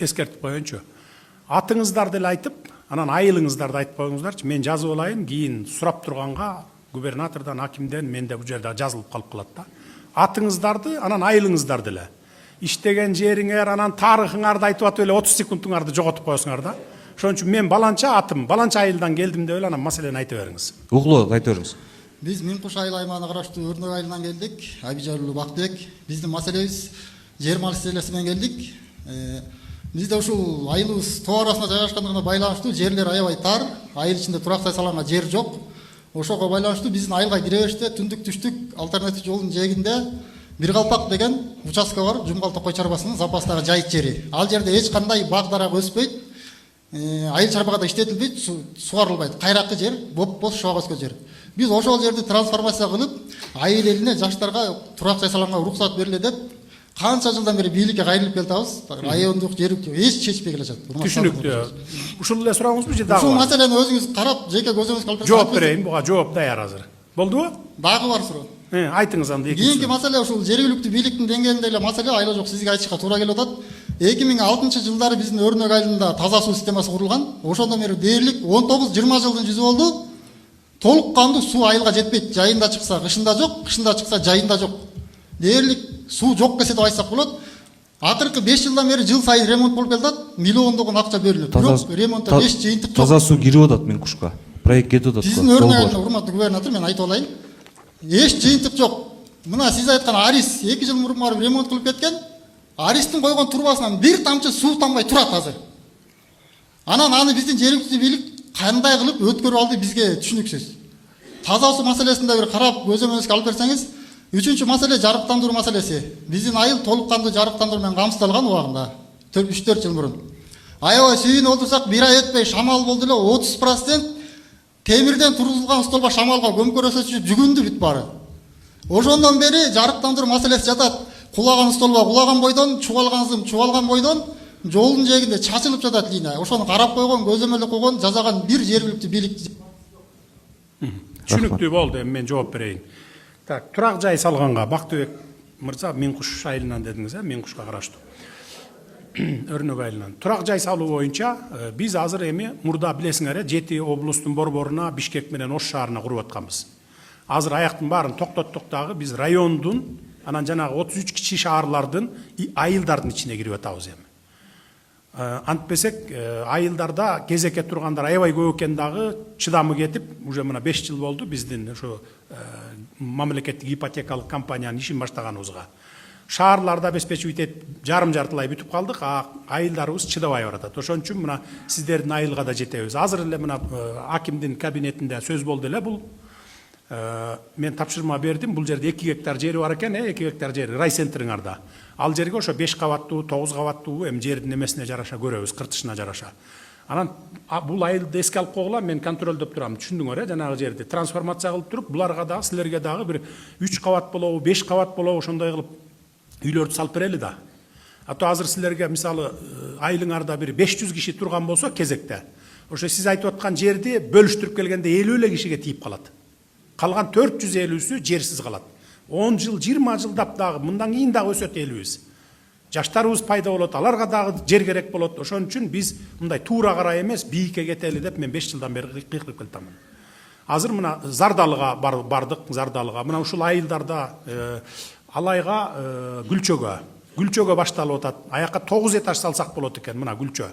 эскертип коеюнчу. Атыңыздарды эле айтып, анан айылыңыздарды айтып коюңуздарчы. Мен жазып алайын, кийин сурап турганга губернатордон, акимден менде бул жерде жазылып калып калат да. Атыңыздарды, анан айылыңыздарды эле. Иштеген жериңер, анан тарыхыңарды айтып атып эле 30 секундуңарды жоготуп коесуңар да. Ошон үчүн мен баланча атым, баланча айылдан келдим деп эле анан маселени айтып бериңиз. Угулуу айтып бериңиз. Біз Минкуш айыл аймағына қарашты Өрнөк айылынан келдік. Абижарұлы Бақтыбек. Біздің мәселебіз жер мәселесімен келдік. Бізде ушул айылыбыз тоо арасында жайгашкандыгына байланыштуу жерлер аябай тар, айыл ичинде турактай салган жер жок. Ошого байланыштуу биздин айылга кире бериште түндүк түштүк альтернатив жолдун жээгинде Бир Калпак деген участка бар, Жумгалта кой чарбасынын запастагы жайыт жери. Ал жерде эч кандай бак дарак өспөйт, айыл чарбага да иштетилбейт, сугарылбайт. Кайракы жер, боп-боз шоок өскөн жер. Биз ошол жерди трансформация кылып, айыл элине, жаштарга турак жай салганга уруксат бериле деп, канча жылдан бери бийликке кайрылып келатабыз. Райондук, жердик эч чечпей келе жатат. Түшүнүктүү. Ушул эле сурооңузбу же дагы? Ушул маселени өзүңүз карап, жеке көзүңүзгө алып жооп берейин, буга жооп даяр азыр. Болдубу? Дагы бар суроо. Айтыңыз анда. Кийинки маселе ушул жергиликтүү бийликтин деңгээлинде эле маселе, айла жок сизге айтышка туура келип атат. 2006 жылдары биздин Өрнөк айылында таза суу системасы курулган. Ошондон бери дээрлик 19-20 жылдын жүзү болду. Толук кандуу суу айылга жетпейт. Жайында чыкса кышында жок, кышында чыкса жайында жок. Дээрлик суу жок десе деп айтсак болот. Акыркы 5 жылдан бери жыл сайын ремонт болуп келатат. Миллиондогон акча берилет. Бирок ремонтто 5 жыйынтык жок. Таза суу кирип атат Минкушка. Проект кетип атат. Биздин Өрнөк айылында, урматтуу губернатор, мен айтып алайын. Эч жыйынтык жок. Мына сиз айткан Арис 2 жыл мурун барып ремонт кылып кеткен. Аристин койгон турбасынан бир тамчы суу тамбай турат азыр. Анан аны биздин жергиликтүү бийлик кандай кылып өткөрүп алды бизге түшүнүксүз. Таза суу маселесинде бир карап көзөмөлгө алып берсеңиз, үчүнчү маселе жарыктандыруу маселеси. Биздин айыл толук кандуу жарыктандыруу менен камсыздалган убагында 3-4 жыл мурун. Аябай сүйүнүп отурсак, бир ай өтпөй шамал болду эле 30% темирден тургузулган столба шамалга көмкөрөсө жүгүндү бүт баары. Ошондон бери жарыктандыруу маселеси жатат. Кулаган столба кулаган бойдон, чубалган зым чубалган бойдон жолдун жээгинде чачылып жатат линия. Ошону карап койгон, көзөмөлдө койгон, жазаган бир жергиликтүү бийлик. Түшүнүктүү болду, эми мен жооп берейин. Так, турак жай салганга Бактыбек мырза Минкуш айылынан дедиңиз, Минкушка караштуу. Өрнөк айылынан. Турак жай салуу боюнча биз азыр эми мурда билесиңер, 7 облустун борборуна, Бишкек менен Ош шаарына куруп атканбыз. Азыр аяктын баарын токтоттук дагы, биз райондун, анан жанагы 33 кичи шаарлардын айылдардын ичине кирип атабыз эми. Антпесек айылдарда кезекке тургандар аябай көп экен дагы, чыдамы кетип, уже мына 5 жыл болду биздин ошо мамлекеттик ипотекалык компаниянын ишин баштаганыбызга. Шаарларда обеспечивать этип жарым-жартылай бүтүп калдык, айылдарыбыз чыдабай баратат. Ошон үчүн мына сиздердин айылга да жетебиз. Азыр эле мына акимдин кабинетинде сөз болду эле, бул мен тапшырма бердим, бул жерде 2 гектар жери бар экен, 2 гектар жери райцентриңарда. Ал жерге ошо 5 кабаттуу, 9 кабаттуу эми жердин эмесине жараша көрөбүз, кыртышына жараша. Анан бул айылды эске алып койгула, мен контролдоп турам, түшүндүңөр, жанагы жерди трансформация кылып туруп, буларга дагы силерге дагы бир 3 кабат болобу, 5 кабат болобу, ошондой кылып үйлөрдү салып берели да. Ато азыр силерге мисалы айылыңарда бир 500 киши турган болсо кезекте, ошо сиз айтып аткан жерди бөлүштүрүп келгенде 50 эле кишиге тийип калат. Калган 450-сү жерсиз калат. 10 жыл, 20 жылдап дагы, мындан кийин дагы өсөт элибиз. Жаштарыбыз пайда болот, аларга дагы жер керек болот. Ошон үчүн биз мындай туура карай эмес, бийикке кетели деп мен 5 жылдан бери кыйкырып келатамын. Азыр мына Зардалыга бардык, Зардалыга. Мына ушул айылдарда Алайга, Гүлчөгө башталып атат. Аякка 9 этаж салсак болот экен, мына Гүлчө.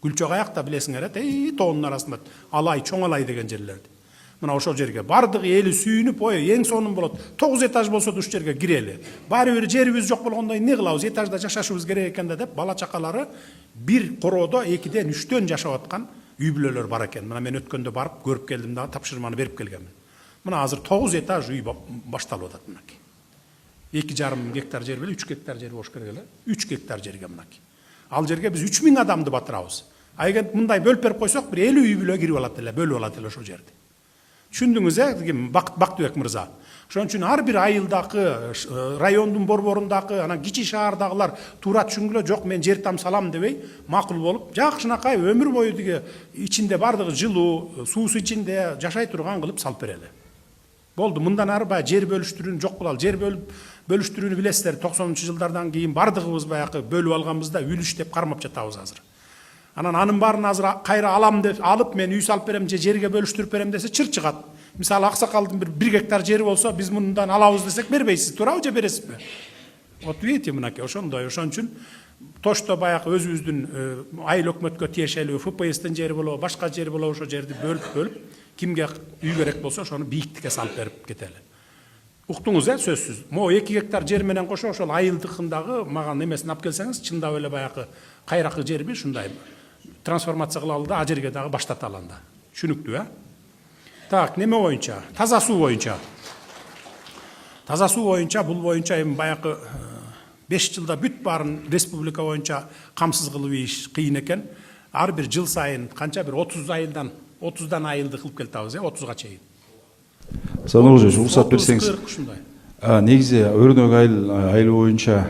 Гүлчө аякта билесиңер, тоонун арасында Алай, Чоң Алай деген жерлерди. Мына ошол жерге бардык эли сүйүнүп, эң сонун болот. 9 этаж болсо да ушул жерге кирели. Баары бир жерибиз жок болгондой эмне кылабыз? Этажда жашашыбыз керек экен да деп, бала чакалары бир короодо 2-ден 3-төн жашап аткан үй бүлөлөр бар экен. Мына мен өткөндө барып көрүп келдим да, тапшырманы берип келгенмин. Мына азыр 9 этаж үй башталып атат мынакей. 2,5 гектар жер беле, 3 гектар жер болуш керек эле. 3 гектар жерге мынакей. Ал жерге биз 3000 адамды батырабыз. Эгер мындай бөлүп берип койсок, бир 50 үй бүлө кирип алат эле, бөлүп алат эле ошол жерди. Түшүндүңүз, Бактыбек мырза. Ошон үчүн ар бир айылдагы, райондун борборундагы, анан кичи шаардагылар туура түшүнгүлө, жок мен жер там салам дебей, макул болуп, жакшынакай өмүр бою ичинде бардыгы жылуу, суусу ичинде жашай турган кылып салып берели. Болду, мындан ары баягы жер бөлүштүрүүнү жок кылалы. Жер бөлүштүрүүнү билесиздер, 90-жылдардан кийин бардыгыбыз баягы бөлүп алганбызда үлүш деп кармап жатабыз азыр. Анын баарын азыр кайра алам деп алып, мен үй салып берем же жерге бөлүштүрүп берем десе чыр чыгат. Мисалы Аксакалдын бир гектар жери болсо, биз мындан алабыз десек бербейсиз, туурабы же бересизби? Вот видите, мынакей, ошондой. Ошон үчүн Тошто баягы өзүбүздүн айыл өкмөткө тиешелүү ФПСтин жери болобу, башка жери болобу, ошо жерди бөлүп, кимге үй керек болсо ошону бийиктикке салып берип кетели. Уктуңуз, сөзсүз. Могу 2 гектар жер менен кошо ошол айылдыкындагы маган эмесин алып келсеңиз, чындап эле баягы кайракы жерби ушундай трансформация кылалы да, а жерге дагы баштаталы анда. Түшүнүктүү, Так, неме боюнча? Таза суу боюнча. Таза суу боюнча, бул боюнча эми баягы 5 жылда бүт баарын республика боюнча камсыз кылып иш кыйын экен. Ар бир жыл сайын канча бир 30дан айылды кылып келатабыз, 30га чейин. Санал Кожоевич, уруксат берсеңиз. Ушундай. Негизи өрнөк айыл боюнча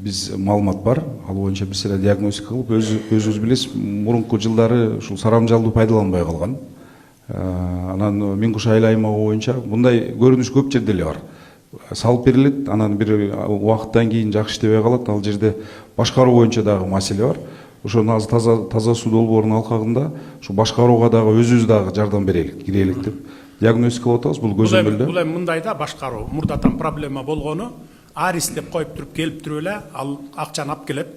биз маалымат бар. Ал боюнча бир сыйра диагностика кылып, өзүңүз билесиз, мурунку жылдары ушул сарамжалды пайдаланбай калган. Анан Миңкуш айыл аймагы боюнча мындай көрүнүш көп жерде эле бар. Салып берилет, анан бир убакыттан кийин жакшы иштебей калат. Ал жерде башкаруу боюнча дагы маселе бар. Ошону азыр таза суу долбоорунун алкагында ушу башкарууга дагы өзүбүз дагы жардам берелик, кирелик деп диагностикалап атабыз. Бул көзөмөлдө. Бул эми мындай да, башкаруу мурдатан проблема болгону, арис деп коюп туруп келип туруп эле ал акчаны алып келет.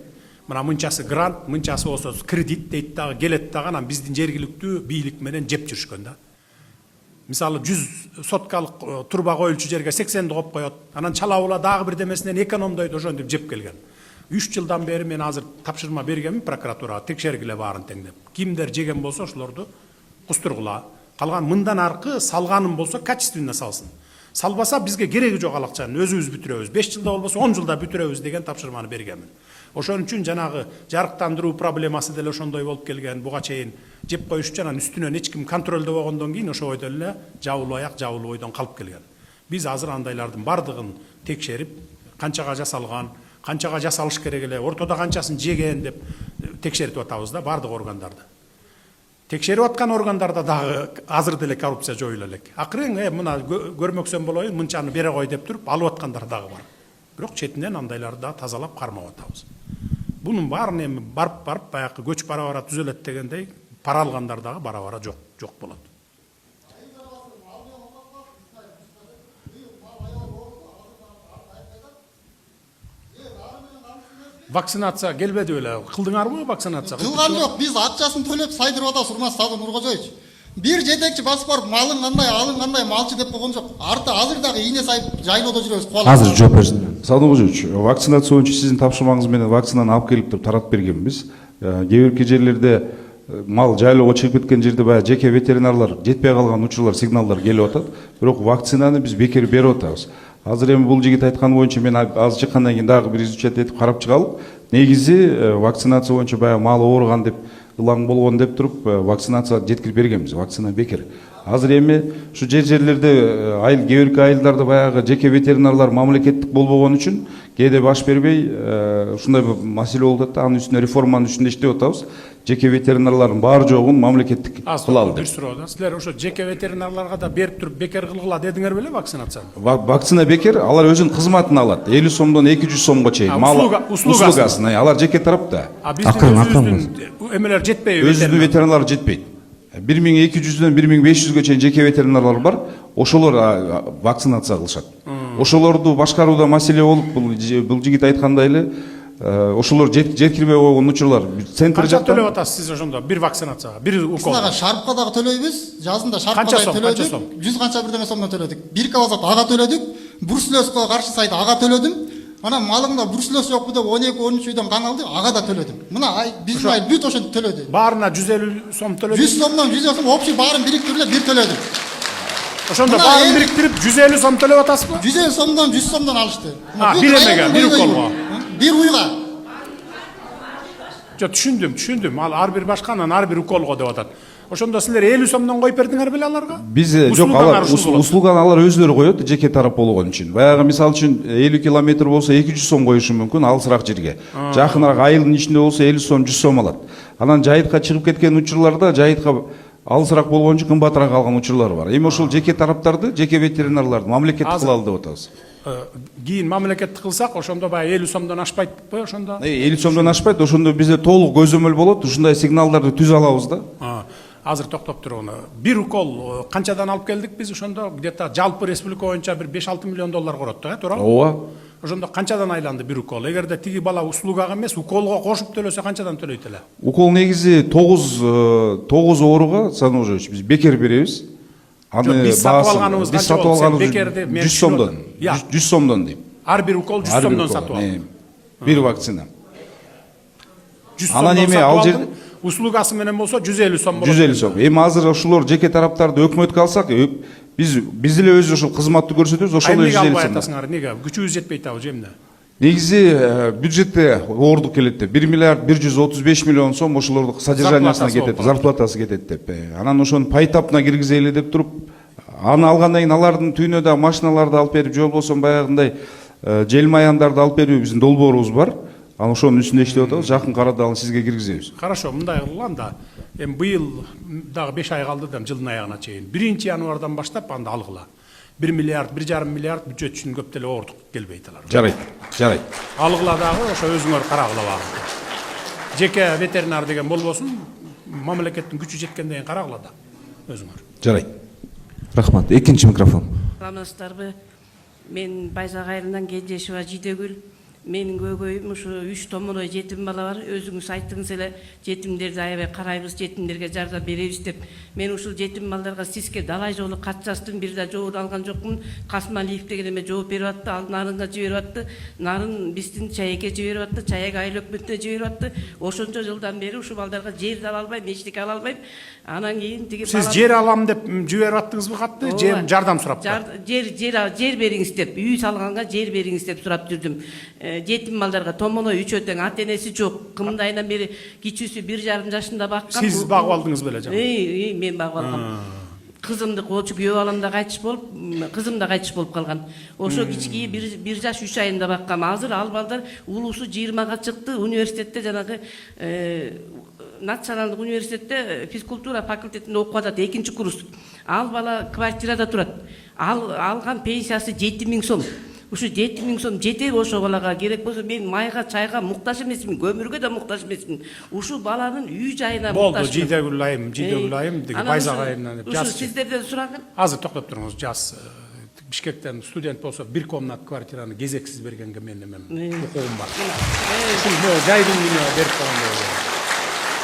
Мына мынчасы грант, мынчасы болсо кредит дейт дагы, келет дагы, анан биздин жергиликтүү бийлик менен жеп жүрүшкөн да. Мисалы 100 соткалык турба коюлчу жерге 80 коюп коет. Анан чалабыла дагы бир демесинен экономдойт, ошентип жеп келген. 3 жылдан бери мен азыр тапшырма бергенмин прокуратурага, текшергиле баарын тең деп. Кимдер жеген болсо ошолорду кустургула. Калган мындан аркы салганым болсо качественно салсын. Салбаса бизге кереги жок ал акчанын, өзүбүз бүтүрөбүз. 5 жылда болбосо 10 жылда бүтүрөбүз деген тапшырманы бергенмин. Ошон үчүн жанагы жарыктандыруу проблемасы деле ошондой болуп келген. Буга чейин жеп коюш үчүн анан үстүнөн эч ким контролдо болгондон кийин ошо бойдон эле жабылуу ойдон калып келген. Биз азыр андайлардын бардыгын текшерип, канчага жасалган, канчага жасалыш керек эле, ортодо канчасын жеген деп текшерип атабыз да бардык органдарды. Текшерип аткан органдарда дагы азыр деле коррупция жоюла элек. Акырын мына көрмөксөн болоюн, мынчаны бере кой деп туруп алып аткандар дагы бар. Бирок четинен андайларды да тазалап кармап атабыз. Бунун баарын эми барып баягы көч бара түзөлөт дегендей, пара алгандар дагы бара жок болот. Вакцинация келбеди беле? Кылдыңарбы вакцинация? Кылган жок, биз акчасын төлөп сайдырып атабыз, урмат Садыр Нуркожоевич. Бир жетекчи басып барып малың кандай, алың кандай малчы деп койгон жок. Арты азыр дагы ийне сайып жайлоодо жүрөбүз. Азыр жооп берсин. Садыр Кожоевич, вакцинация боюнча сиздин тапшырмаңыз менен вакцинаны алып келип туруп таратып бергенбиз. Кээ бирки жерлерде мал жайлоого чыгып кеткен жерде баягы жеке ветеринарлар жетпей калган учурлар, сигналдар келип атат. Бирок вакцинаны биз бекер берип атабыз. Азыр эми бул жигит айткан боюнча мен аз чыккандан кийин дагы бир изучать этип карап чыгалып, негизи вакцинация боюнча баягы малы ооруган деп, ылаң болгон деп туруп вакцинация жеткирип бергенбиз. Вакцина бекер. Азыр эми ушу жерлерде айыл, кээ бирки айылдарда баягы жеке ветеринарлар мамлекеттик болбогон үчүн кээде баш бербей ушундай бир маселе болуп атат да, анын үстүнө реформанын үстүндө иштеп атабыз. Жеке ветеринарлардын баары жогун мамлекеттик кылалы деп. Силер ошо жеке ветеринарларга да берип туруп бекер кылгыла дедиңер беле вакцинацияны? Вакцина бекер, алар өзүнүн кызматын алат. 50 сомдон 200 сомго чейин. Услугасын, алар жеке тарапта. Биздин эмелер жетпейби? Өзүнүн ветеринарлары жетпейт. 1200дөн 1500ге чейин жеке ветеринарлар бар. Ошолор вакцинация кылышат. Ошолорду башкарууда маселе болуп, бул жигит айткандай эле ошолор жеткирбей койгон учурлар. Центр жакта төлөп атасыз сиз ошондо бир вакцинацияга, бир укол. Сага шарпка дагы төлөйбүз. Жазында шарпка төлөдүк. 100 канча бирдеме сомдон төлөдүк. Бирковазат ага төлөдүк. Бруцеллезга каршы сайда ага төлөдүм. Анан малыңда бруцеллез жокпу деп 12-13 үйдөн кан алды, ага да төлөдүм. Мына биздин айыл бүт ошентип төлөдү. Баарына 150 сом төлөдүм. 100 сомдон 100 сом общий баарын бириктирип эле бир төлөдүм. Ошондо баарын бириктирип 150 сом төлөп атасызбы? 150 сомдон 100 сомдон алышты. Бир эмеге, бир уколго. Бир уйга. Жок, түшүндүм. Ал ар бир башканан ар бир уколго деп атат. Ошондо силер 50 сомдон коюп бердиңер беле аларга? Биз жок, алар услуганы алар өзлөрү коет, жеке тарап болгон үчүн. Баягы мисалы үчүн 50 километр болсо 200 сом коюшу мүмкүн, алысыраак жерге. Жакыныраак айылдын ичинде болсо 50 сом, 100 сом алат. Анан жайытка чыгып кеткен учурларда жайытка алысыраак болгон үчүн кымбатыраак алган учурлар бар. Эми ошол жеке тараптарды, жеке ветеринарларды мамлекеттик кылалы деп атабыз. Кийин мамлекеттик кылсак, ошондо баягы 50 сомдон ашпайтпы ошондо? 50 сомдон ашпайт, ошондо бизде толук көзөмөл болот, ушундай сигналдарды түзө алабыз да. Азыр токтоп туруңуз. Бир укол канчадан алып келдик биз ошондо? Где-то жалпы республика боюнча бир 5-6 миллион доллар корот да, туура? Ооба. Ошондо канчадан айланды бир укол? Эгерде тиги бала услугага эмес, уколго кошуп төлөсө канчадан төлөйт эле? Укол негизи 9 ооруга, Санужевич, биз бекер беребиз. Аны биз сатып алганыбыз биз сатып алганыбыз 100 сомдон. 100 сомдон дейм. Ар бир укол 100 сомдон сатып алдым. Бир вакцина. 100 Анан сомдон эми сатып ал алдым. Услугасы менен болсо 150 сом болот. 150 сом. Эми азыр ошолор жеке тараптарды өкмөткө алсак, биз эле өзү ошол кызматты көрсөтөбүз, ошол эле 150 сом. Албай атасыңар, эмнеге? Күчүбүз жетпей атабы же эмне? Негизи бюджетте оордук келет деп 1 миллиард 135 миллион сом ошолордун содержаниясына кетет, зарплатасы кетет деп. Анан ошону поэтапно киргизели деп туруп, аны алгандан кийин алардын түйүнө да машиналарды алып берип, же болбосо баягындай желмаяндарды алып берүү биздин долбоорубуз бар. Анан ошонун үстүндө иштеп атабыз. Жакын арада аны сизге киргизебиз. Хорошо, мындай кылган да. Эми быйыл дагы 5 ай калды да жылдын аягына чейин. 1-январдан баштап анда алгыла. 1 миллиард, 1,5 миллиард бюджет үчүн көп деле оордук келбейт алар. Жарайт. Алгыла дагы ошо өзүңөр карагыла багы. Жеке ветеринар деген болбосун, мамлекеттин күчү жеткенден кийин карагыла да өзүңөр. Жарайт. Рахмат. Экинчи микрофон. Саламатсыздарбы? Мен Байзак айылынан Кенжешова Жидегүл. Менин көйгөйүм ушу 3 томоной жетим бала бар. Өзүңүз айттыңыз эле, жетимдерди аябай карайбыз, жетимдерге жардам беребиз деп. Мен ушул жетим балдарга сизге далай жолу кат жаздым, бир да жооп алган жокмун. Касмалиев деген эме жооп берип атты, ал Нарынга жиберип атты. Нарын биздин Чаекке жиберип атты, Чаек айыл өкмөтүнө жиберип атты. Ошончо жылдан бери ушул балдарга жер да ала албайм, эчтеке ала албайм. Анан кийин тиги Сиз жер алам деп жиберип аттыңызбы катты? Же жардам сурап? Жер бериңиз деп, үй салганга жер бериңиз деп сурап жүрдүм. Жетим балдарга томоной үчөө тең ата энеси жок. Кымдайынан бери кичүүсү 1,5 жашында баккан. Сиз багып алдыңыз беле жана? Мен багып алгам. Кызымды кочу күйөө балам да кайтыш болуп, кызым да кайтыш болуп калган. Ошо кички 1 жаш 3 айында баккам. Азыр ал балдар улусу 20га чыкты. Университетте жанагы Националдык университетте физкультура факультетинде окуп атат, 2-чи курс. Ал бала квартирада турат. Алган пенсиясы 7000 сом. Ушу 7000 сом жетеби ошо балага? Керек болсо мен майга, чайга муктаж эмесмин, көмүргө да муктаж эмесмин. Ушу баланын үй жайына муктаж. Болду, Жидегүл айым деген Байзак айынан деп жаз. Ушу сиздерден сураган. Азыр токтоп туруңуз, жаз. Бишкектен студент болсо 1 комнат квартираны кезексиз бергенге мен эмем укугум бар. Ушул жайдын үйүнө берип койгондо.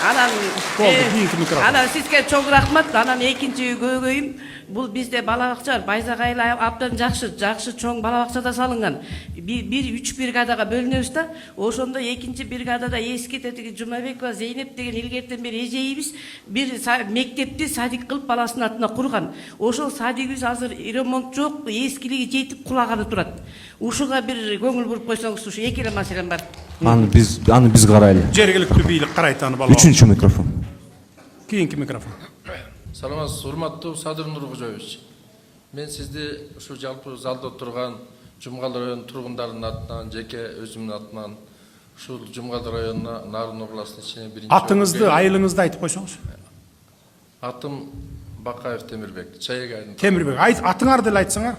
Анан сизге чоң рахмат. Анан экинчи көйгөйүм, бул бизде бала бакча бар. Байзак айыл абдан жакшы чоң бала бакчада салынган. 3 бригадага бөлүнөбүз да. Ошондо экинчи бригадада эски тетиги Жумабекова Зейнеп деген илгертен бери эжейибиз бир мектепти садик кылып баласынын атына курган. Ошол садигибиз азыр ремонт жок, эскилиги жетип кулаганы турат. Ушуга бир көңүл буруп койсоңуз, ушу эки эле маселем бар. Аны биз карайлы. Жергиликтүү бийлик карайт аны бала. Үчүнчү микрофон. Кийинки микрофон. Саламатсыз, урматтуу Садыр Нуркожоевич. Мен сизди ушу жалпы залда турган Жумгал району тургундарынын атынан, жеке өзүмдүн атынан ушул Жумгал районуна Нарын областынын ичине биринчи. Атыңызды, айылыңызды айтып койсоңуз. Атым Бакаев Темирбек, Чаек айылынын. Темирбек, атыңарды эле айтсаңар.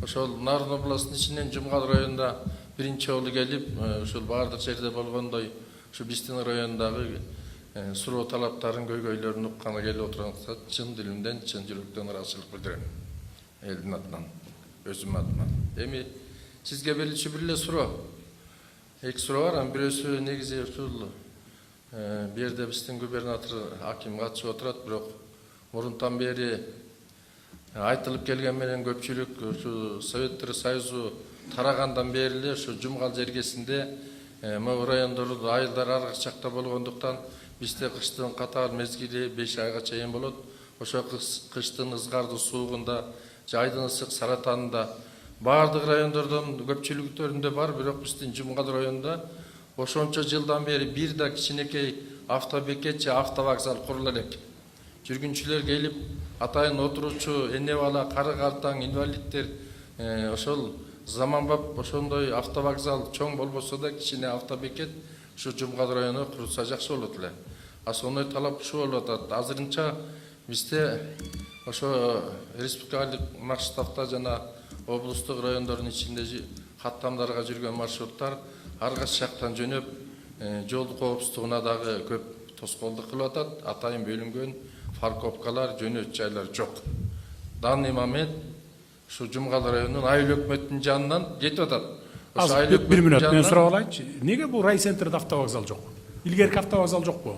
Ошол Нарын областынын ичинен Жумгал районунда биринчи жолу келип, ушул баардык жерде болгондой, ушу биздин райондогу суроо талаптарын, көйгөйлөрүн укканы келип отурган чын дилимден, чын жүрөктөн ыраазычылык билдирем. Элдин атынан, өзүмдүн атыман. Эми сизге берилчү бир эле суроо. Эки суроо бар, анын бирөөсү негизи ушул бу жерде биздин губернатор аким катышып отурат, бирок мурунтан бери айтылып келген менен көпчүлүк ушу Советтер Союзу тарагандан бери эле ушу Жумгал жергесинде могу райондордо айылдар аркы жакта болгондуктан бизде кыштын катар мезгили 5 айга чейин болот. Ошо кыштын ызгарды суугунда, жайдын ысык саратанында баардык райондордон көпчүлүктөрүндө бар, бирок биздин Жумгал районунда ошончо жылдан бери бир да кичинекей автобекет же автовокзал курула элек. Жүргүнчүлөр келип, атайын отуручу эне бала, кары картаң, инвалидтер ошол заманбап ошондой автовокзал чоң болбосо да кичине автобекет ушу Жумгал районуна курулса жакшы болот эле. Основной талап ушу болуп атат. Азырынча бизде ошо республикалык масштабта жана облустук райондордун ичинде каттамдарга жүргөн маршруттар ар кайсы жактан жөнөп, жол коопсуздугуна дагы көп тоскоолдук кылып атат. Атайын бөлүнгөн парковкалар, жөнөтү жайлар жок. Данный момент ушу Жумгал районунун айыл өкмөтүнүн жанынан кетип атат. Азыр бир мүнөт мен сурап алайынчы. Неге бул райцентрде автовокзал жок? Илгерки автовокзал жокпу?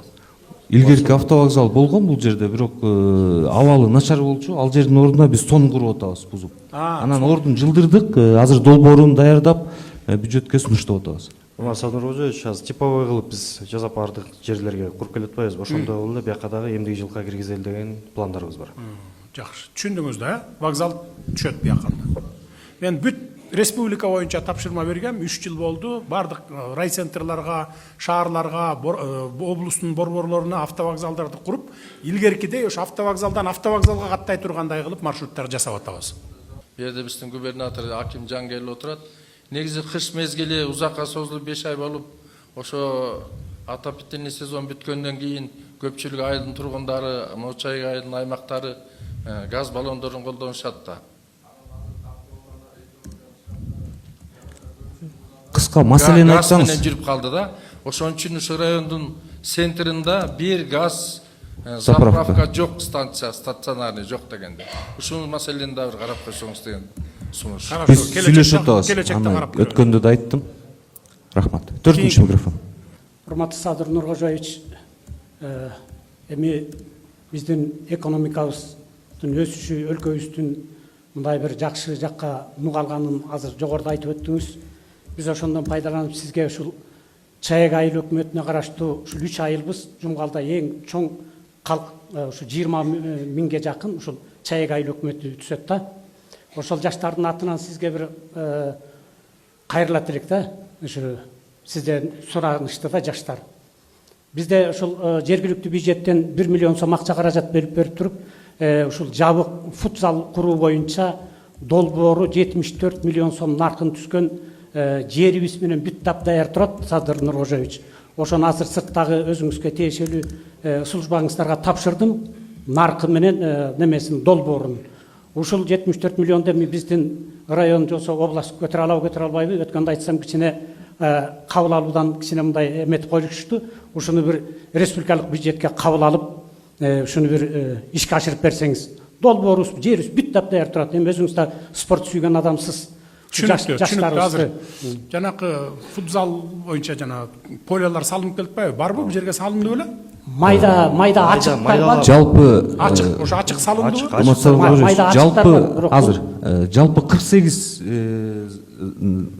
Илгерки автовокзал болгон бул жерде, бирок абалы начар болчу. Ал жердин ордуна биз тон куруп атабыз, бузуп. Анан ордун жылдырдык, азыр долбоорун даярдап бюджетке сунуштап атабыз. Садыр Рожевич, азыр типовой кылып биз жасап бардык жерлерге куруп келе атпайбызбы? Ошондой эле бияка дагы эмдиги жылга киргизели деген пландарыбыз бар. Жакшы. Түшүндүңүз да, вокзал түшөт бияқанда. Мен бүт республика боюнча тапшырма бергем, 3 жыл болду. Бардык райцентрларга, шаарларга, облустун борборлоруна автовокзалдарды куруп, илгеркидей ошо автовокзалдан автовокзалга каттай тургандай кылып маршруттар жасап атабыз. Бу жерде биздин губернатор Аким Жан келип отурат. Негизи кыш мезгили узакка созулуп 5 ай болуп, ошо отопительный сезон бүткөндөн кийин көпчүлүк айылдын тургундары, Ночай айылдын аймактары газ баллондорун колдонушат да. Кыска маселени Газ айтсаңыз. менен жүрүп калды да. Ошон үчүн ушу райондун центринде бир газ заправка жок, станция стационарный жок дегенде. Ушул маселени да бир карап койсоңуз деген сунуш. Биз сүйлөшүп атабыз. Аны өткөндө да айттым. Рахмат. 4-нчү микрофон. Урматтуу Садыр Нуркожоевич, эми биздин экономикабыздын өсүшү, өлкөбүздүн мындай бир жакшы жакка нугалганын азыр жогоруда айтып өттүңүз. Биз ошондон пайдаланып сизге ушул Чаек айыл өкмөтүнө караштуу ушул 3 айылбыз Жумгалда эң чоң калк ушу 20 миңге жакын ушул Чаек айыл өкмөтү түзөт да. Ошол жаштардын атынан сизге бир кайрылат элек да. Ушу сизден суранышты да жаштар. Бизде ушул жергиликтүү бюджеттен 1 миллион сом акча каражат берип туруп, ушул жабык футзал куруу боюнча долбоору 74 миллион сом наркын түскөн жерибиз менен бүт даяр турат, Садыр Нуркожоевич. Ошону азыр сырттагы өзүңүзгө тиешелүү службаңыздарга тапшырдым, наркы менен немесин долбоорун. Ушул 74 миллионду эми биздин район жолсо область көтөрө алабы, көтөрө албайбы? Өткөндө айтсам кичине кабыл алуудан кичине мындай эметип коюшту. Ушуну бир республикалык бюджетке кабыл алып, ушуну бир ишке ашырып берсеңиз. Долбоорубуз, жерибиз бүт даяр турат. Эми өзүңүз да спорт сүйгөн адамсыз. Түшүнүктүү. Азыр жанакы футзал боюнча жана полялар салынып келиппайбы? Барбы бул жерге салынды беле? Майда ачык бар. Жалпы Ачык, ошо ачык салындыбы? Жалпы азыр жалпы 48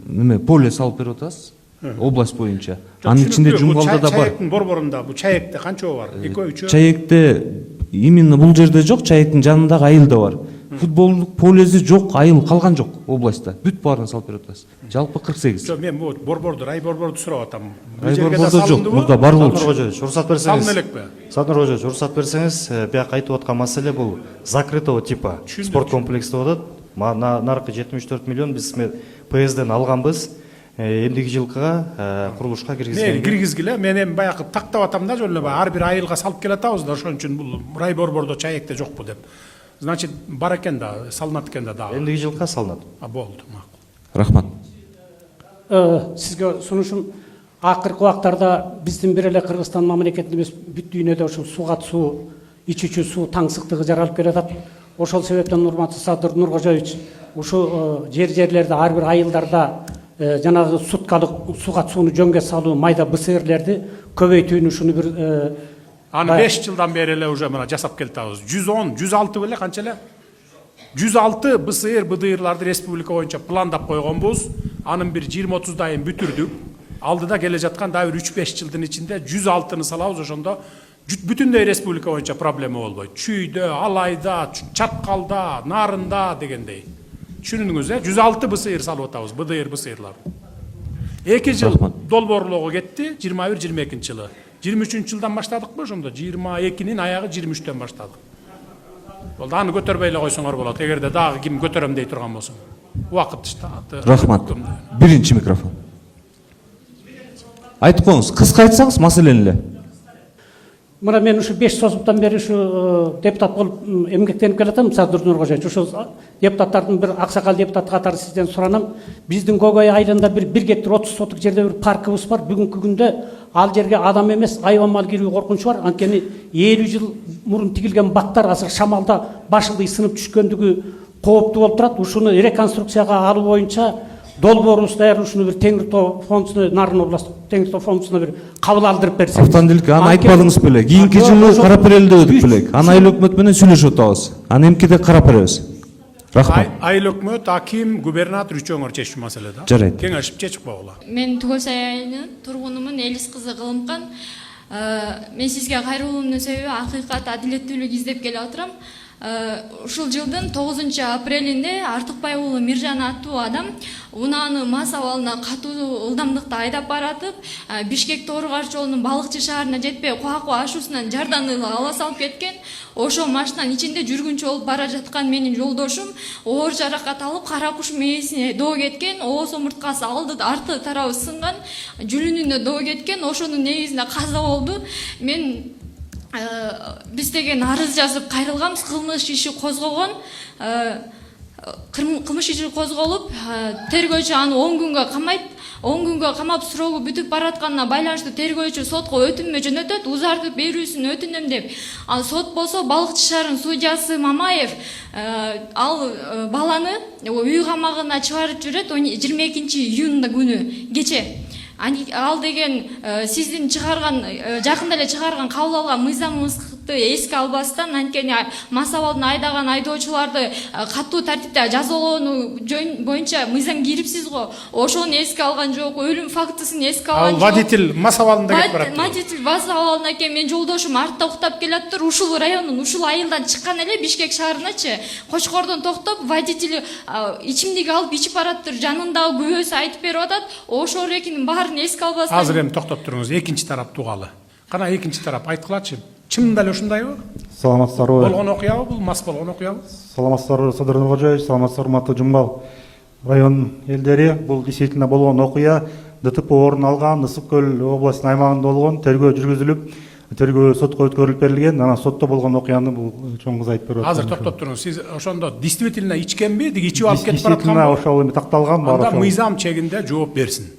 неме поле салып берип атасыз. Область боюнча. Анын ичинде Жумгалда да бар. Чаектин борборунда бул Чаекте канча бар? 2-3. Чаекте именно бул жерде жок, Чаектин жанындагы айылда бар. Футболдук полеси жок, айыл калган жок областта. Бүт баарын салып берип атасыз. Жалпы 48. Жок, мен бул борборду, рай борборду сурап атам. Рай борбордо жок, мурда бар болчу. Уруксат берсеңиз. Салын элекпи? Садыр Рожевич, уруксат берсеңиз, бияка айтып аткан маселе бул закрытого типа спорт комплекси деп атат. Наркы 74 миллион биз ПСДен алганбыз. Эмдиги жылкыга курулушка киргизген. Мен киргизгиле, мен эми баягы тактап атам да, жөн эле ар бир айылга салып келатабыз да, ошон үчүн бул рай борбордо Чаекте жокпу деп. Значит, бар экен да, салынат экен да дагы. Эмдиги жылкыга салынат. Болду, макул. Рахмат. Сизге сунушум, акыркы убактарда биздин бир эле Кыргызстан мамлекетинде эмес, бүт дүйнөдө ушул сугат суу, ичүүчү суу таңсыктыгы жаралып келатат. Ошол себептен урматтуу Садыр Нуркожоевич, ушул жерлерде ар бир айылдарда жанагы суткалык сугат сууну жөнгө салуу майда БСРлерди көбөйтүүнү ушуну бир аны 5 жылдан бери эле уже мына жасап келатабыз. 110, 106 беле канча эле? 106 БСР, БДРларды республика боюнча пландап койгонбуз. Анын бир 20-30дайын бүтүрдүк. Алдыда келе жаткан дагы бир 3-5 жылдын ичинде 106-ны салабыз, ошондо бүтүндөй республика боюнча проблема болбойт. Чүйдө, Алайда, Чаткалда, Нарында дегендей. Түшүндүңүз, 106 БСР салып атабыз, БДР БСРлар. 2 жыл долбоорлоого кетти, 21-22 жылы. 23 жылдан баштадыкпы ошондо? 22-нин аягы 23-төн баштадык. Болду, аны көтөрбөй эле койсоңор болот, эгерде дагы ким көтөрөм дей турган болсо. Убакыт иштати. Рахмат. 1-нчи микрофон. Айтып коюңуз, кыска айтсаңыз маселени эле. мына мен ушу 5 созуптан бери ушу депутат болуп эмгектенип келатам, Садыр Нуркожоевич. Ошол депутаттардын бир аксакал депутат катары сизден суранам. Биздин Көкөй айылында бир гектар 30 соток жерде бир паркыбыз бар. Бүгүнкү күндө ал жерге адам эмес, айван мал кирүү коркунучу бар. Анткени 50 жыл мурун тигилген баттар азыр шамалда башылдый сынып түшкөндүгү кооптуу болуп турат. Ушуну реконструкцияга алуу боюнча долбоорубуз даяр, ушуну бир Теңир Тоо фондусуна, Нарын областык Теңир Тоо фондусуна бир кабыл алдырып берсеңиз. Автандилик аны айтпадыңыз беле. Кийинки жылы карап берели дедик белек. Аны айыл өкмөт менен сүйлөшүп атабыз. Аны эмкиде карап беребиз. Рахмат. Айыл өкмөт, аким, губернатор үчөөңөр чечүү маселе да. Жарайт. Кеңешип чечип койгула. Мен Түгөлсай айылынын тургунумун, Элис кызы Кылымкан. Мен сизге кайрылуумдун себеби акыйкат, адилеттүүлүк издеп келе атырам. Ушул жылдын 9 апрелинде Артыкбай уулу Миржан аттуу адам унааны мас абалына катуу ылдамдыкта айдап баратып, Бишкек Тооругаш жолунун Балыкчы шаарына жетпей Куаку ашуусунан жардан ыла ала салып кеткен. Ошо машинанын ичинде жүргүнчү болуп бара жаткан менин жолдошум оор жаракат алып кара куш мээсине доо кеткен, ооз омурткасы арты тарабы сынган, жүлүнүнө доо кеткен. Ошонун негизинде каза болду. Мен биз деген арыз жазып кайрылганбыз, кылмыш иши козгогон. Кылмыш иши козголуп, тергөөчү аны 10 күнгө камайт. 10 күнгө камап сроогу бүтүп баратканына байланыштуу тергөөчү сотко өтүнмө жөнөтөт, узартып берүүсүн өтүнөм деп. Ал сот болсо Балыкчы шаарынын судьясы Мамаев ал баланы үй камагына чыгарып жиберет 22 июнда күнү кече. Ал деген сиздин жакында эле чыгарган кабыл алган мыйзамыбызды эске албастан, анткени мас абалдын айдаган айдоочуларды катуу тартипте жазалоону боюнча мыйзам кирипсиз го. Ошону эске алган жок, өлүм фактысын эске алган жок. Ал водитель мас абалында кетип барат. Водитель мас абалында экен, мен жолдошум артта уктап келаптыр. Ушул райондун, ушул айылдан чыккан эле Бишкек шаарыначы Кочкордон токтоп, водитель ичимдик алып ичип бараттыр. Жанындагы күбөсү айтып берип атат. Ошол рекинин баарын эске албастан. Азыр эми токтоп туруңуз, экинчи тарап тугалы. Кана экинчи тарап айткылачы. Чынында эле ушундайбы? Саламатсыздарбы? Болгон окуябы бул, мас болгон окуябы? Саламатсыздарбы, Садыр Нуркожоевич, саламатсыздар урматтуу Жумбал район элдери. Бул действительно болгон окуя. ДТП орун алган, Ысык көл областынын аймагында болгон, тергөө жүргүзүлүп, тергөө сотко өткөрүлүп берилген. Анан сотто болгон окуяны бул чоң кыз айтып берип атат. Азыр токтоп туруңуз. Сиз ошондо действительно ичкенби, ичип алып кетип Действительно баратканбы? ошол эми такталган бар. Анда мыйзам чегинде жооп берсин.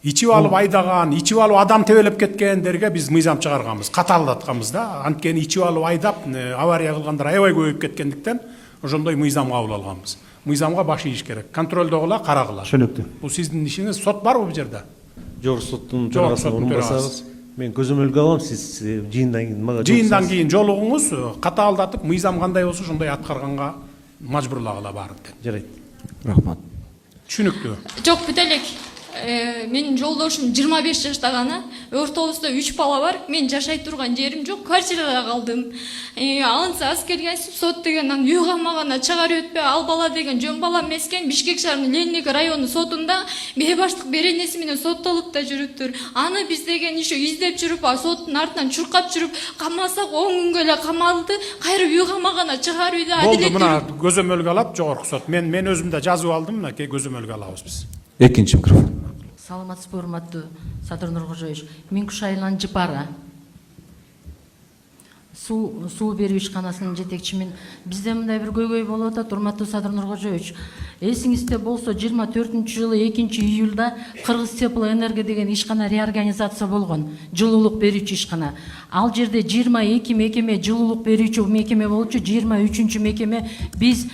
Ичип алып айдаган, ичип алып адам тебелеп кеткендерге биз мыйзам чыгарганбыз, катаалдатканбыз да. Анткени ичип алып айдап авария кылгандар аябай көбөйүп кеткендиктен ошондой мыйзам кабыл алганбыз. Мыйзамга баш ийиш керек. Контролдогула, карагыла. Түшүнүктүү. Бул сиздин ишиңиз. Сот барбы бул жерде? Жогорку соттун төрагасынын орунбасарыбыз. Мен көзөмөлгө алам, сиз жыйындан кийин мага жыйындан кийин жолугуңуз катаалдатып, мыйзам кандай болсо ошондой аткарганга мажбурлагыла баарын. жарайт. Рахмат. Түшүнүктүү. Жок, бүт элек. Менин жолдошум 25 жашта гана, ортобузда 3 бала бар. Мен жашай турган жерим жок, квартирада калдым. Алынса аз келгенсип, сот деген аны үй камагына чыгарып өтпөй, ал бала деген жөн бала эмес экен. Бишкек шаарынын Леник району сотунда бейбаштык беренеси менен соттолуп да жүрүптүр. Аны биз деген иши издеп жүрүп, соттун артынан чуркап жүрүп, камасак 10 күнгө эле камалды, кайра үй камагына чыгарууйду адилеттүү. Болду, мына көзөмөлгө алат жогорку сот. Мен өзүм да жазып алдым, мынакей көзөмөлгө алабыз биз. Экинчи микрофон. Саламатсызбы, урматтуу Садыр Нуркожоевич. Минкуш айылынан Жыпара. Суу берүү ишканасынын жетекчимин. Бизде мындай бир көйгөй болуп атат, урматтуу Садыр Нуркожоевич. Эсиңизде болсо 24-жылы 2-июлда Кыргыз Теплоэнерго деген ишкана реорганизация болгон, жылуулук берүүчү ишкана. Ал жерде 22 мекеме жылуулук берүүчү мекеме болчу, 23-мекеме биз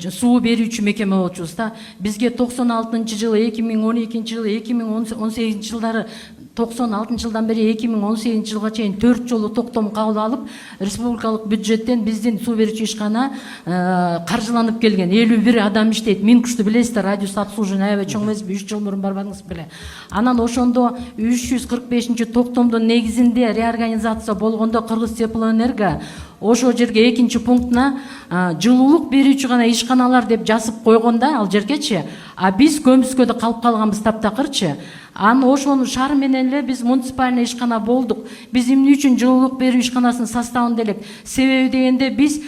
суу берүүчү мекеме болчубуз да. Бизге 96-жылы, 2012-жылы, 2018-жылдары 96-жылдан бери 2018-жылга чейин 4 жолу токтом кабыл алып, республикалык бюджеттен биздин суу берүүчү ишкана каржыланып келген. 51 адам иштейт. Минкушты билесиздер, радиус обслуживания аябай чоң эмес, 3 жыл мурун барбадыңыз беле. Анан ошондо 345-токтомдун негизинде реорганизация болгондо Кыргыз Теплоэнерго ошол жерге экинчи пунктуна жылуулук берүүчү гана ишканалар деп жазып койгон да ал жергечи. А биз көмүскөдө калып калганбыз таптакырчы. Аны ошонун шаар менен эле биз муниципальный ишкана болдук. Биз эмне үчүн жылуулук берүү ишканасынын составында элек? Себеби дегенде биз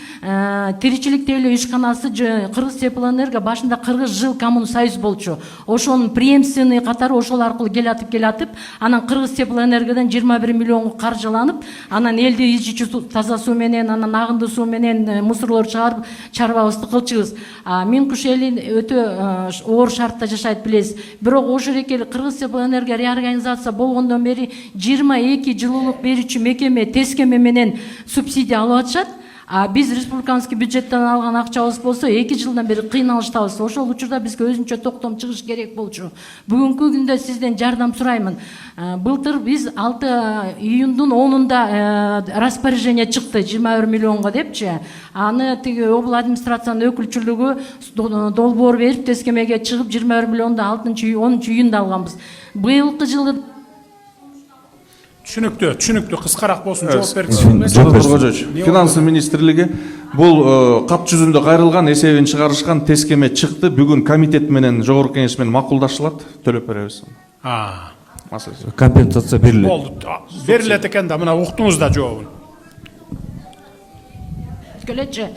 тиричилик тейлөө ишканасы Кыргыз Теплоэнерго башында Кыргыз жыл коммун союз болчу. Ошонун преемственный катары ошол аркылуу келатып, анан Кыргыз Теплоэнергодон 21 миллионго каржыланып, анан элди ичүүчү таза суу менен, анан агынды суу менен мусорлорду чыгарып чарбабызды кылчубуз. Минкуш эли өтө оор шартта жашайт билесиз. Бирок ошол эки Кыргыз Теплоэнерго реорганизация болгондон бери 22 жылуулук берүүчү мекеме тескеме менен субсидия алып атышат. А биз республиканский бюджеттен алган акчабыз болсо 2 жылдан бери кыйналыштабыз. Ошол учурда бизге өзүнчө токтом чыгыш керек болчу. Бүгүнкү күндө сизден жардам сураймын. Былтыр биз 6 июндун 10-унда распоряжение чыкты 21 миллионго депчи. Аны тиги обл администрациянын өкүлчүлүгү долбоор берип тескемеге чыгып 21 миллионду 10 июнда алганбыз. Быйылкы жылы түшүнүктүү кыскараак болсун, жооп берсеңиз. Финансы министрлиги бул кап жүзүндө кайрылган эсебин чыгарышкан тескеме чыкты. Бүгүн комитет менен жогорку кеңеш менен макулдашылат. Төлөп беребиз. Компенсация берилет. Болду. Берилет экен да, мына уктуңуз да жообун. Келечи.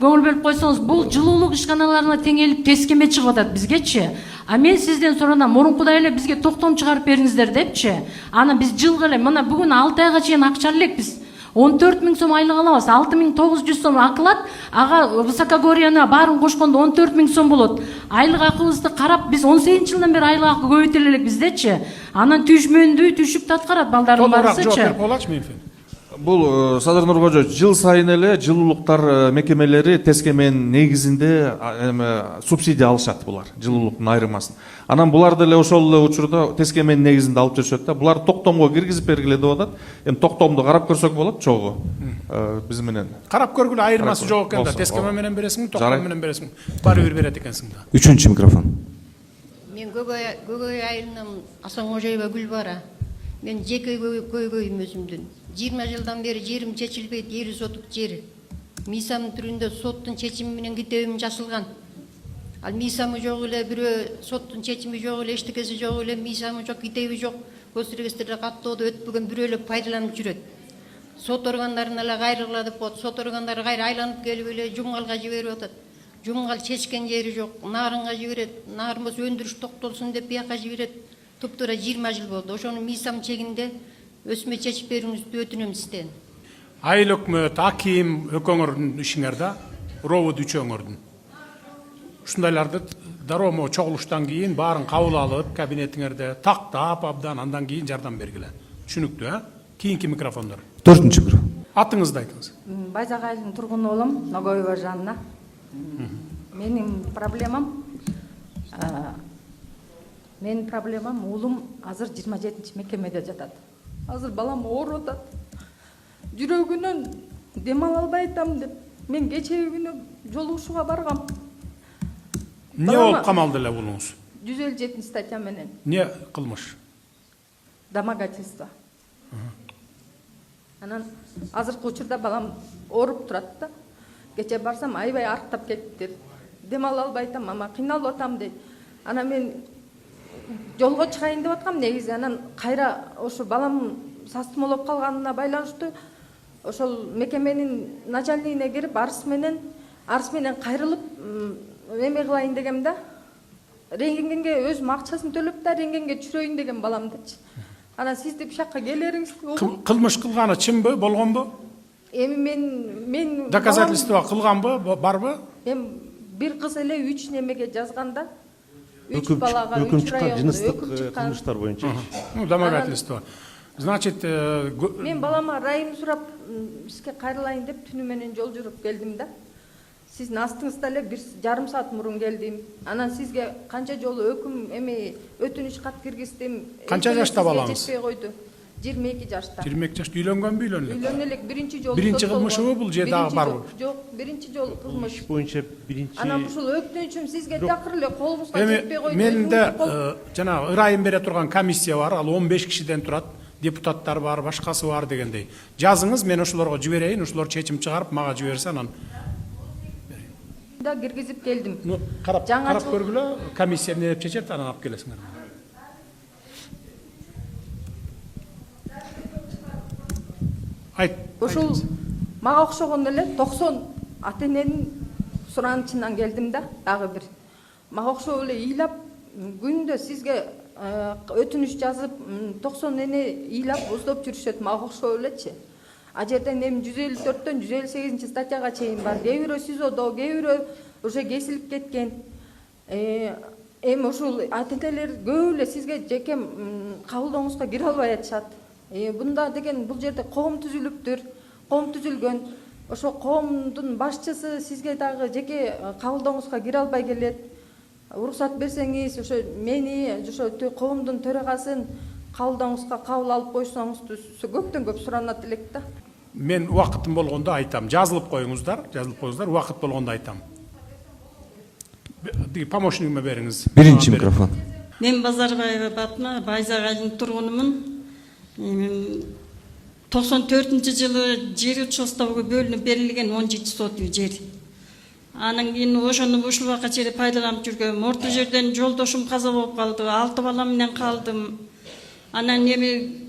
Көңүл бөлүп койсоңуз, бул жылуулук ишканаларына теңелип тескеме чыгып атат бизгечи. А мен сизден суранам, мурункудай эле бизге токтом чыгарып бериңиздер депчи. Аны биз жылга эле, мына бүгүн 6 айга чейин акча элек биз. 14 000 сом айлык алабыз, 6900 сом акылат, ага высокогорьяны баарын кошкондо 14 000 сом болот. Айлык акыбызды карап, биз 18 жылдан бери айлык акы көбөйтөлө элек биздечи. Анан түшмөндүү түшүктү аткарат балдардын барысычы. Жооп берип болачы мен. Бул Садыр Нуркожоевич, жыл сайын эле жылуулуктар мекемелери тескеменин негизинде субсидия алышат булар, жылуулуктун айырмасын. Анан буларды эле ошол эле учурда тескеменин негизинде алып жүрүшөт да. Булар токтомго киргизип бергиле деп атат. Эми токтомду карап көрсөк болот, чогуу. Биз менен. Карап көргүлө айырмасы жок экен да. Тескеме менен бересиңби, токтом менен бересиңби? Баары бир берет экенсиң да. Үчүнчү микрофон. Мен Көкөй айылынан Асанкожоева Гүлбара. Мен жеке көйгөйүм өзүмдүн. 20 жылдан бeri жерим чечилбейт, 50 сотук жер. Мисамын түрүндө соттун чечими менен китебим жасылган. Ал мисамы жок эле, бирөө соттун чечими жок эле, эчтекеси жок эле, мисамы жок, китеби жок. Госрегистрде каттоодо өтпөгөн бирөө эле пайдаланып жүрөт. Сот органдарына эле кайрыгыла деп коет. Сот органдары кайра айланып келип эле жумгалга жиберип атат. Жумгал чечкен жери жок, нарынга жиберет. Нарын болсо өндүрүш токтолсун деп бияка жиберет. Туптура 20 жыл болду. Ошонун мисам чегинде өсмө чечип берүүңүздү өтүнөм сизден. Айыл өкмөт, аким өкөңөрдүн ишиңер да, робот үчөөңөрдүн. Ушундайларды дароо чогулуштан кийин баарын кабыл алып, кабинетиңерде тактап абдан, андан кийин жардам бергиле. Түшүнүктүү, Кийинки микрофондор. 4-чү микрофон. Атыңызды айтыңыз. Байзак айылынын тургуну болом, Ногоева Жанна. Менин проблемам уулум азыр 27-чи мекемеде жатат. Азыр балам ооруп атат. Жүрөгүнөн дем ала албай атам деп мен кечеги күнү жолугушууга баргам. Эмне болуп камалды эле уулуңуз? 157 статья менен. Эмне кылмыш? Домогательство. Анан азыркы учурда балам ооруп турат да. Кече барсам аябай арыктап кетти. Дем ала албай атам, мама кыйналып атам дейт. Анан мен жолго чыгайын деп аткам негизи. Анан кайра ошо балам састымолоп калганына байланыштуу ошол мекеменин начальнигине кирип арыз менен кайрылып эме кылайын дегем да. Рентгенге өзүм акчасын төлөп да рентгенге түшүрөйүн деген баламдычы. Анан сиз деп шакка келериңизди. Кылмыш кылганы чынбы, болгонбу? Эми мен доказательство кылганбы, барбы? Эми бир кыз эле 3 немеге жазганда 3 балага 3 районда жыныстык кылмыштар боюнча. Домогательство. Значит, мен балама райым сурап бизге кайрылайын деп түнү менен жол жүрүп келдим да. Сиздин астыңызда эле 1,5 саат мурун келдим. Анан сизге канча жолу өкүм эми өтүнүч кат киргиздим. Канча жашта балаңыз? 22 жашта. 22 жашта үйлөнгөнбү, үйлөнбү? Үйлөнгөн элек биринчи жолу. Биринчи кылмышыбы бул же дагы барбы? Жок, биринчи жолу кылмыш. Боюнча биринчи. Анан ушул өктүнчүм сизге такыр эле колубузга жетпей койду. Менде жана ырайым бере турган комиссия бар, ал 15 кишиден турат. депутаттар бар, башкасы бар дегендей. Жазыңыз, мен ошолорго жиберейин, ошолор чечим чыгарып мага жиберсе анан да киргизип келдим. карап көргүлө, комиссия эмне деп чечет, анан алып келесиңер. Айт. Ошол мага окшогон эле 90 ата эненин суранычынан келдим да, дагы бир. Мага окшоп эле ыйлап күндө сизге өтүнүш жазып 90 эне ыйлап уздоп жүрүшөт, мага окшоп элечи. А жерден эми 154-төн 158 статьяга чейин бар. Кээ бирөө СИЗОдо, кээ бирөө уже кесилип кеткен. Эми ушул ата энелер көп эле сизге жеке кабылдооңузга кире албай атышат. Бунда деген бул жерде коом түзүлүптүр, коом түзүлгөн. Ошо коомдун башчысы сизге дагы жеке кабылдооңузга кире албай келет. Уруксат берсеңиз, ошо мени, ошо коомдун төрагасын кабылдооңузга кабыл алып койсоңуз көптөн көп суранат элек да. Мен убакытым болгондо айтам, жазылып коюңуздар, убакыт болгондо айтам. Помощнигиме бериңиз. Биринчи микрофон. Мен Базарбаева Батма, Байзак айылынын тургунумун. 94-жылы жер участогу бөлүнүп берилген 17 сот жер. Анан кийин ошону ушул убакка чейин пайдаланып жүргөм. Орто жерден жолдошум каза болуп калды, 6 балам менен калдым. Анан эми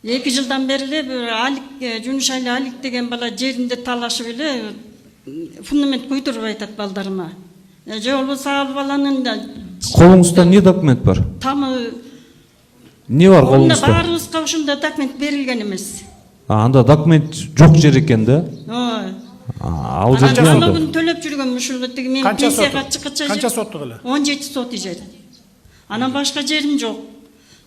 2 жылдан бери эле бир Алик, Жунушали Алик деген бала жеринде талашып эле фундамент куйдуруп айтат балдарыма. Же болбосо ал баланын Колуңузда эмне документ бар? Тамы Не бар колуңузда? Баарыбызга ушундай документ берилген эмес. Анда документ жок жер экен да? Ой. Ал жерде налогун төлөп жүргөм ушул тиги мен пенсияга чыккача. Канча соттук эле? 17 сот жер. Анан башка жерим жок.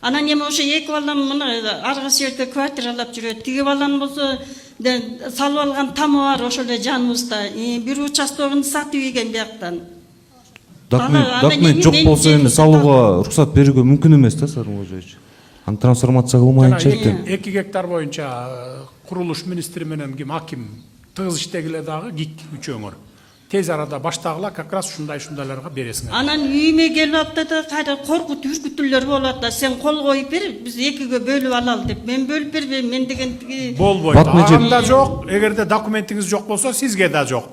Анан эми ошо 2 балам мына аркы жерде квартиралап жүрөт. Тиги балам болсо салып алган тамы бар ошол эле жаныбызда. Бир участогун сатып ийген бияктан. Документ жок болсо эми салууга уруксат берүүгө мүмкүн эмес да, Сарым Кожоевич. Аны трансформация кылмайынча экен. 2 гектар боюнча курулуш министри менен аким тыгыз иштегиле дагы гик үчөөңөр. Тез арада баштагыла как раз ушундайларга бересиңер. Анан үйүмө келип атты да кайра коркут үркүтүүлөр болот да, сен кол коюп бер, биз 2ге бөлүп алалы деп. Мен бөлүп бербейм, мен деген болбойт. Анда жок, эгерде документиңиз жок болсо, сизге да жок.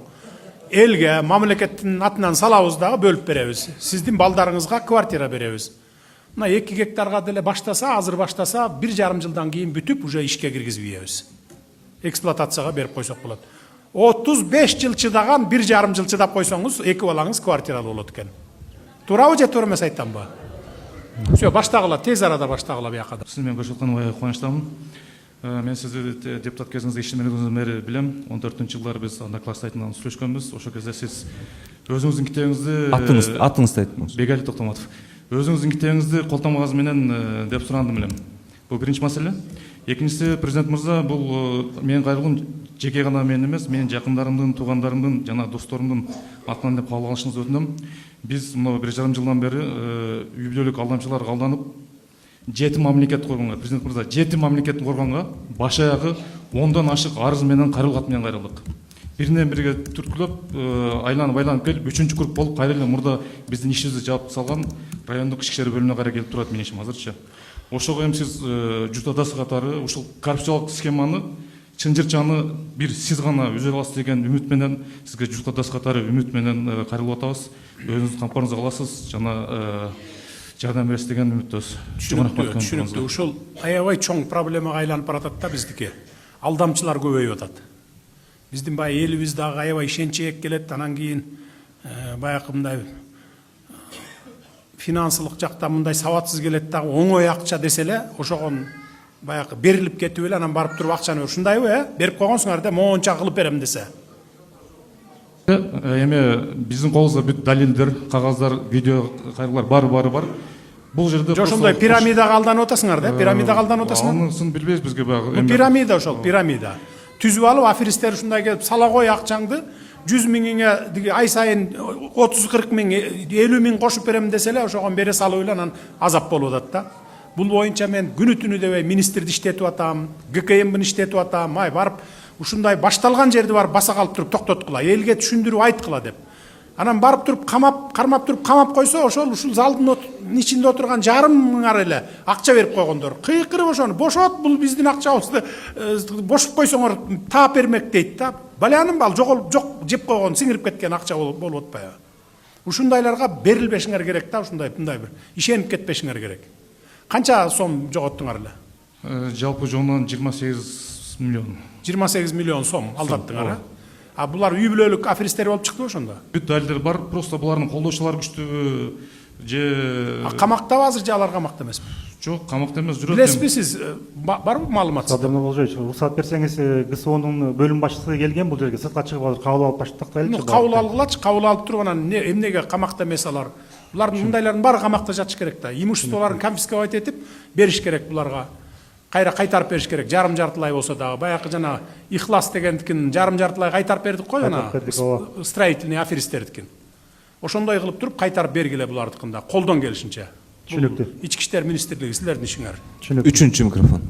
Элге, мамлекеттин атынан салабыз дагы бөлүп беребиз. Сиздин балдарыңызга квартира беребиз. Мына 2 гектарга деле баштаса, азыр баштаса, 1,5 жылдан кийин бүтүп, уже ишке киргизбейбиз. Эксплуатацияга берип койсок болот. 35 жыл чыдаган, 1,5 жыл чыдап койсоңуз, 2 балаңыз квартиралуу болот экен. Туурабы же туура эмес айтамбы? Всё, баштагыла, тез арада баштагыла буяка. Сиз менен көрсөткөнүмө кубанычтамын. Мен сизди депутат кезиңизде иштемегениңизден бери билем. 14-жылдары биз анда класс сайтынан сүйлөшкөнбүз. Ошол кезде сиз өзүңүздүн китебиңизди атыңызды айтыңыз. Бегали Токтоматов. Өзүңүздүн китебиңизди колтонмагыңыз менен деп сурандым элем. Бул биринчи маселе. Экинчиси, президент мырза, бул менин кайрылуум жеке гана мен эмес, менин жакындарымдын, туугандарымдын жана досторумдун атынан деп кабыл алышыңызды өтүнөм. Биз мына 1,5 жылдан бери үй бүлөлүк алдамчылар алданып, 7 мамлекет коргонго, президент мырза, 7 мамлекет коргонго баш аягы 10дон ашык арыз менен кайрылуу кат менен кайрылдык. Биринен бирге түрткүлөп, айланып келип, 3-чү круг болуп кайра эле мурда биздин ишибизди жаап салган райондук ички иштер бөлүмүнө кайра келип турат менин ишим азырчы. Ошого эми сиз журт адасы катары ушул коррупциялык схеманы чынжырчаны бир сиз гана үзө аласыз деген үмүт менен сизге журт адасы катары үмүт менен кайрылып атабыз. Өзүңүздүн кампарыңызга аласыз жана жардам бересиз деген үмүттөбүз. Түшүнүктүү. Ушул аябай чоң проблемага айланып баратат да биздики. Алдамчылар көбөйүп атат. Биздин баягы элибиз дагы аябай ишенчээк келет, анан кийин баягы мындай финансылык жакта мындай сабатсыз келет дагы, оңой акча десе эле, ошогон баягы берилип кетип эле анан барып туруп акчаны ушундайбы, берип койгонсуңар да, моунча кылып берем десе. Эми биздин колубузда бүт далилдер, кагаздар, видео кайрылар бар. Бул жерде ошондой пирамидага алданып атасыңар да, пирамидага алданып атасыңар. Анысын билбейбиз бизге баягы. Бул пирамида ошол, пирамида. Түзүп алып, аферисттер ушундай келип, сала кой акчаңды, 100 миңиңе ай сайын 30-40 миң, 50 миң кошуп берем десе эле, ошогон бере салып эле анан азап болуп атат да. Бул боюнча мен күнү түнү дебей министрди иштетип атам, ГКМбин иштетип атам, барып ушундай башталган жерди барып баса калып туруп токтоткула, элге түшүндүрүп айткыла деп. Анан барып туруп кармап туруп камап койсо, ошол ушул залдын ичинде отурган жарым мыңар эле акча берип койгондор. Кыйкырып ошону бошот, бул биздин акчабызды бошуп койсоңор таап бермек дейт да. Балянын бал жок жеп койгон, сиңирип кеткен акча болуп атпайбы? Ушундайларга берилбешиңер керек да, ушундай мындай бир ишенип кетпешиңер керек. Канча сом жоготтуңар эле? Жалпы жонунан 28 миллион. 28 миллион сом алдаттыңар, а булар үй бүлөлүк аферисттер болуп чыкты ошондо? Бүт далилдер бар, просто булардын колдоочулары күчтүүбү же камактабы азыр же алар камакта эмеспи? жок, камакта эмес, жүрөт. Билесизби сиз, барбы маалымат? Садыр Нурболжоевич, уруксат берсеңиз, ГСОнун бөлүм башчысы келген бул жерге, сыртка чыгып азыр кабыл алып баштактайлычы. Кабыл алгылачы, кабыл алып туруп анан эмнеге камакта эмес алар? Булардын мындайлардын баары камакта жатыш керек да. Имуществолорун конфисковать этип бериш керек буларга. Кайра кайтарып бериш керек, жарым-жартылай болсо дагы. Баягы жана Ихлас дегендикин жарым-жартылай кайтарып бердик го, жана строительный аферисттердикин. Ошондой кылып туруп кайтарып бергиле булардыкында, колдон келишинче. Түшүнүктүү. Ички иштер министрлиги силердин ишиңер. Үчүнчү микрофон.